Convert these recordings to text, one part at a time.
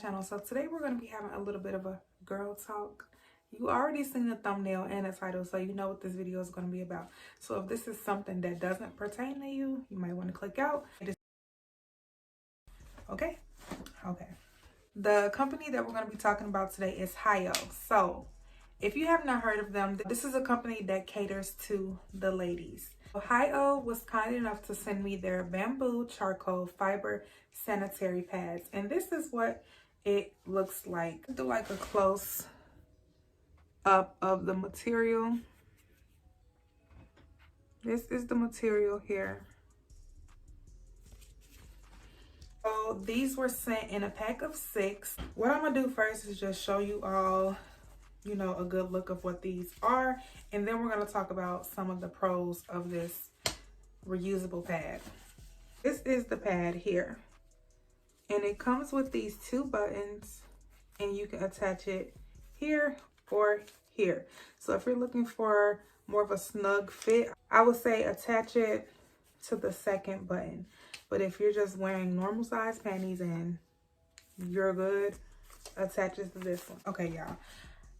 channel. So today we're going to be having a little bit of a girl talk. You already seen the thumbnail and the title, so you know what this video is going to be about. So if this is something that doesn't pertain to you, you might want to click out. Okay? Okay. The company that we're going to be talking about today is HighOh. So if you have not heard of them, this is a company that caters to the ladies. HighOh was kind enough to send me their bamboo charcoal fiber sanitary pads, and this is what it looks like. Do like a close up of the material. This is the material here. So these were sent in a pack of 6. What I'm gonna do first is just show you all, you know, a good look of what these are, and then we're going to talk about some of the pros of this reusable pad. This is the pad here, and it comes with these 2 buttons, and you can attach it here or here. So if you're looking for more of a snug fit, I would say attach it to the 2nd button. But if you're just wearing normal size panties and you're good, attach it to this one. Okay, y'all.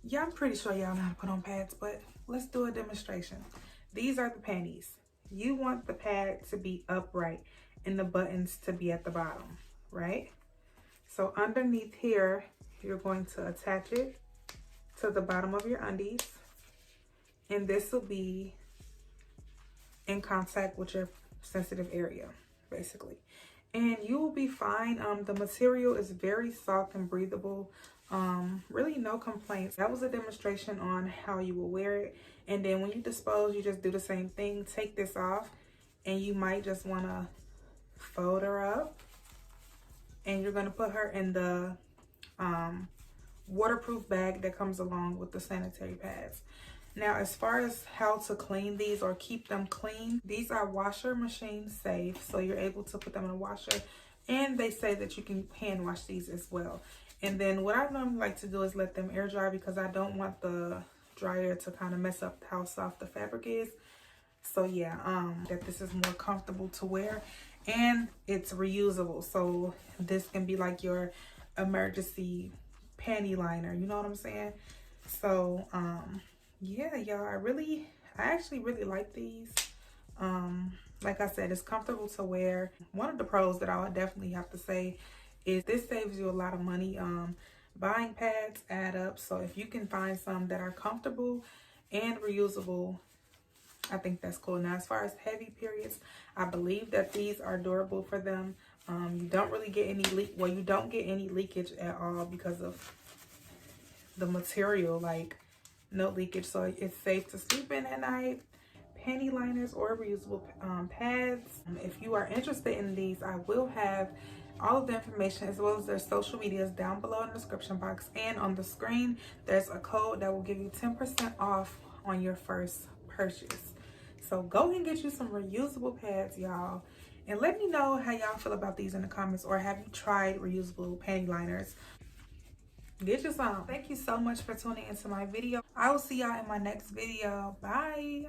Yeah, I'm pretty sure y'all know how to put on pads, but let's do a demonstration. These are the panties. You want the pad to be upright and the buttons to be at the bottom, right? So underneath here, you're going to attach it to the bottom of your undies, and this will be in contact with your sensitive area, basically. And you will be fine. The material is very soft and breathable. Really no complaints. That was a demonstration on how you will wear it, and then when you dispose, you just do the same thing. Take this off, and you might just want to fold her up, and you're going to put her in the waterproof bag that comes along with the sanitary pads. Now, as far as how to clean these or keep them clean, these are washer machine safe, so you're able to put them in a washer, and they say that you can hand wash these as well. And then what I normally like to do is let them air dry, because I don't want the dryer to kind of mess up how soft the fabric is. So yeah, that this is more comfortable to wear, and it's reusable. So this can be like your emergency panty liner, you know what I'm saying? So yeah, y'all, I actually really like these. Like I said, it's comfortable to wear. One of the pros that I would definitely have to say is this saves you a lot of money. Buying pads add up, so if you can find some that are comfortable and reusable, I think that's cool. Now, as far as heavy periods, I believe that these are durable for them. You don't really get any you don't get any leakage at all because of the material, like no leakage, so it's safe to sleep in at night. Panty liners or reusable pads. If you are interested in these, I will have all of the information as well as their social medias down below in the description box, and on the screen there's a code that will give you 10% off on your first purchase. So go and get you some reusable pads, y'all, and let me know how y'all feel about these in the comments, or have you tried reusable panty liners? Get you some. Thank you so much for tuning into my video. I will see y'all in my next video. Bye.